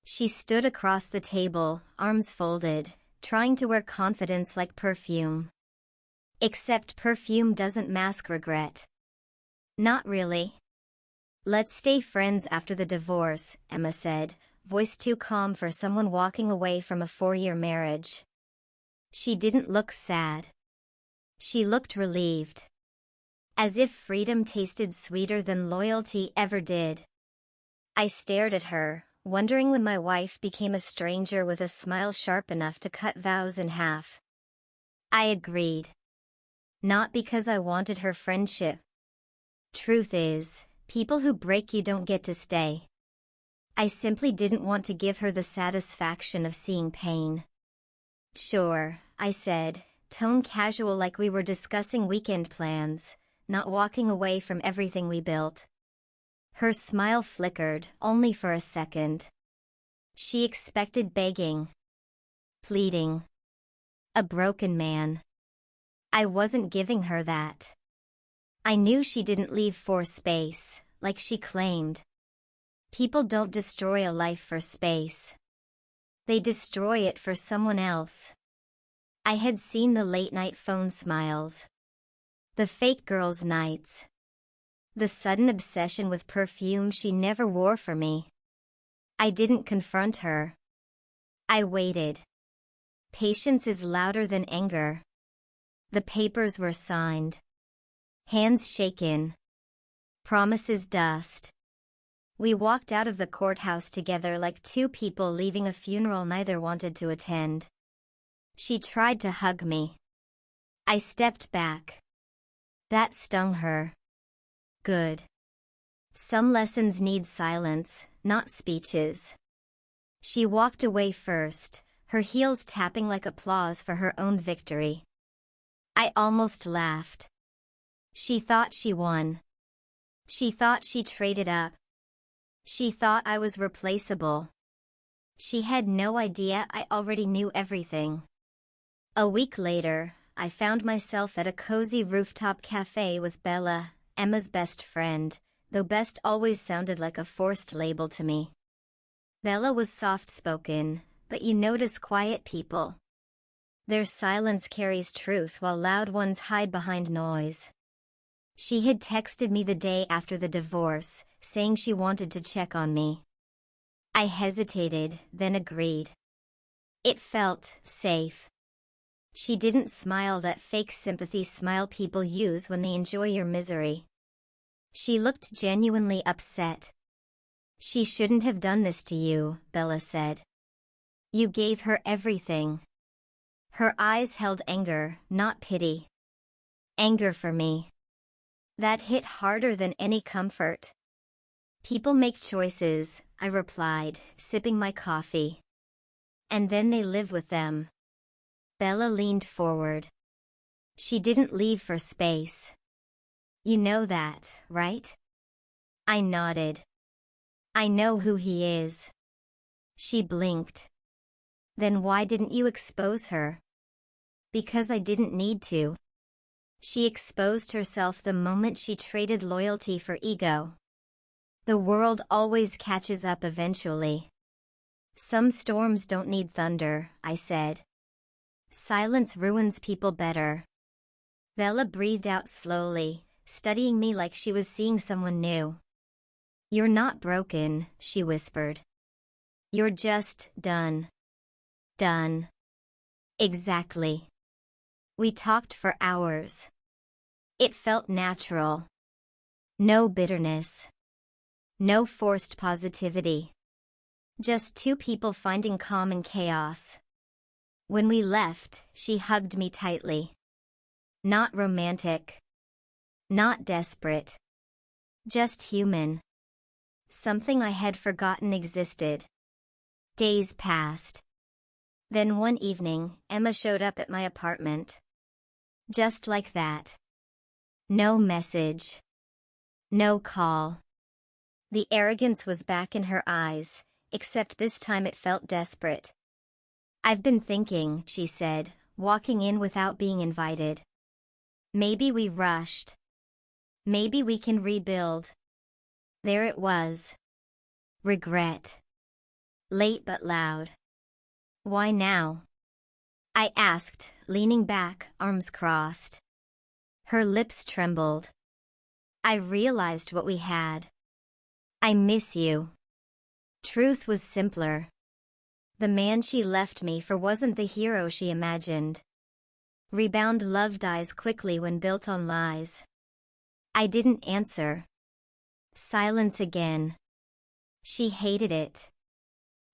She stood across the table, arms folded, trying to wear confidence like perfume. Except perfume doesn't mask regret. Not really. Let's stay friends after the divorce, Emma said, voice too calm for someone walking away from a 4-year marriage. She didn't look sad. She looked relieved. As if freedom tasted sweeter than loyalty ever did. I stared at her, wondering when my wife became a stranger with a smile sharp enough to cut vows in half. I agreed. Not because I wanted her friendship. Truth is, people who break you don't get to stay. I simply didn't want to give her the satisfaction of seeing pain. Sure, I said, tone casual like we were discussing weekend plans, not walking away from everything we built. Her smile flickered, only for a second. She expected begging. Pleading. A broken man. I wasn't giving her that. I knew she didn't leave for space, like she claimed. People don't destroy a life for space. They destroy it for someone else. I had seen the late-night phone smiles. The fake girls' nights. The sudden obsession with perfume she never wore for me. I didn't confront her. I waited. Patience is louder than anger. The papers were signed. Hands shaken. Promises dust. We walked out of the courthouse together like two people leaving a funeral neither wanted to attend. She tried to hug me. I stepped back. That stung her. Good. Some lessons need silence, not speeches. She walked away first, her heels tapping like applause for her own victory. I almost laughed. She thought she won. She thought she traded up. She thought I was replaceable. She had no idea I already knew everything. A week later, I found myself at a cozy rooftop cafe with Bella, Emma's best friend, though best always sounded like a forced label to me. Bella was soft-spoken, but you notice quiet people. Their silence carries truth while loud ones hide behind noise. She had texted me the day after the divorce, saying she wanted to check on me. I hesitated, then agreed. It felt safe. She didn't smile that fake sympathy smile people use when they enjoy your misery. She looked genuinely upset. She shouldn't have done this to you, Bella said. You gave her everything. Her eyes held anger, not pity. Anger for me. That hit harder than any comfort. People make choices, I replied, sipping my coffee. And then they live with them. Bella leaned forward. She didn't leave for space. You know that, right? I nodded. I know who he is. She blinked. Then why didn't you expose her? Because I didn't need to. She exposed herself the moment she traded loyalty for ego. The world always catches up eventually. Some storms don't need thunder, I said. Silence ruins people better. Bella breathed out slowly, studying me like she was seeing someone new. You're not broken, she whispered. You're just done. Done. Exactly. We talked for hours. It felt natural. No bitterness. No forced positivity. Just two people finding calm in chaos. When we left, she hugged me tightly. Not romantic. Not desperate. Just human. Something I had forgotten existed. Days passed. Then one evening, Emma showed up at my apartment. Just like that. No message. No call. The arrogance was back in her eyes, except this time it felt desperate. I've been thinking, she said, walking in without being invited. Maybe we rushed. Maybe we can rebuild. There it was. Regret. Late but loud. Why now? I asked, leaning back, arms crossed. Her lips trembled. I realized what we had. I miss you. Truth was simpler. The man she left me for wasn't the hero she imagined. Rebound love dies quickly when built on lies. I didn't answer. Silence again. She hated it.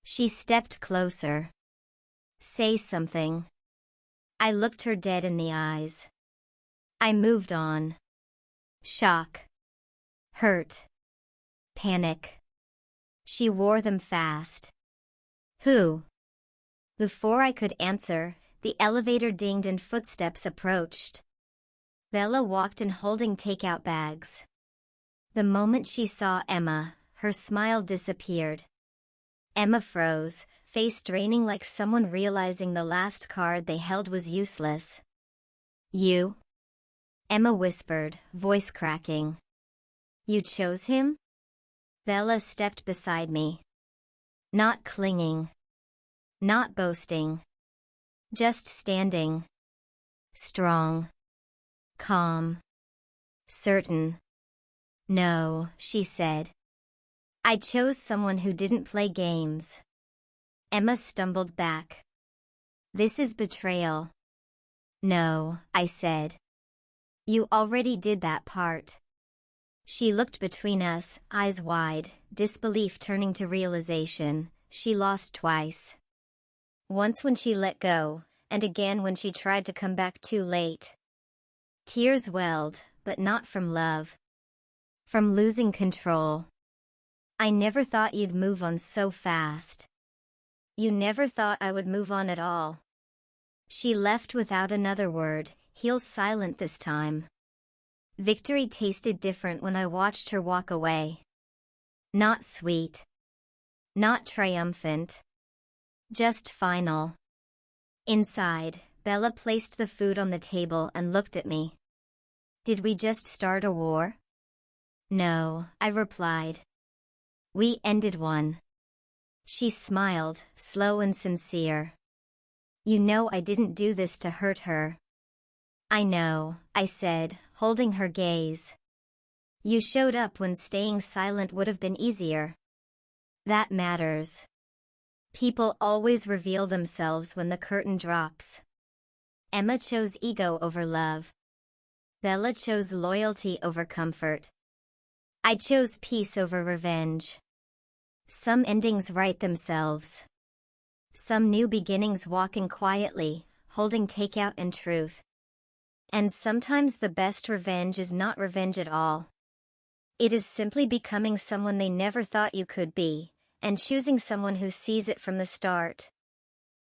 She stepped closer. Say something. I looked her dead in the eyes. I moved on. Shock. Hurt. Panic. She wore them fast. Who? Before I could answer, the elevator dinged and footsteps approached. Bella walked in holding takeout bags. The moment she saw Emma, her smile disappeared. Emma froze, face draining like someone realizing the last card they held was useless. You? Emma whispered, voice cracking. You chose him? Bella stepped beside me. Not clinging. Not boasting. Just standing. Strong. Calm. Certain. No, she said. I chose someone who didn't play games. Emma stumbled back. This is betrayal. No, I said. You already did that part. She looked between us, eyes wide, disbelief turning to realization. She lost twice. Once when she let go, and again when she tried to come back too late. Tears welled, but not from love. From losing control. I never thought you'd move on so fast. You never thought I would move on at all. She left without another word, heels silent this time. Victory tasted different when I watched her walk away. Not sweet. Not triumphant. Just final. Inside, Bella placed the food on the table and looked at me. Did we just start a war? No, I replied. We ended one. She smiled, slow and sincere. You know I didn't do this to hurt her. I know, I said, holding her gaze. You showed up when staying silent would have been easier. That matters. People always reveal themselves when the curtain drops. Emma chose ego over love. Bella chose loyalty over comfort. I chose peace over revenge. Some endings write themselves. Some new beginnings walking quietly, holding takeout and truth. And sometimes the best revenge is not revenge at all. It is simply becoming someone they never thought you could be, and choosing someone who sees it from the start.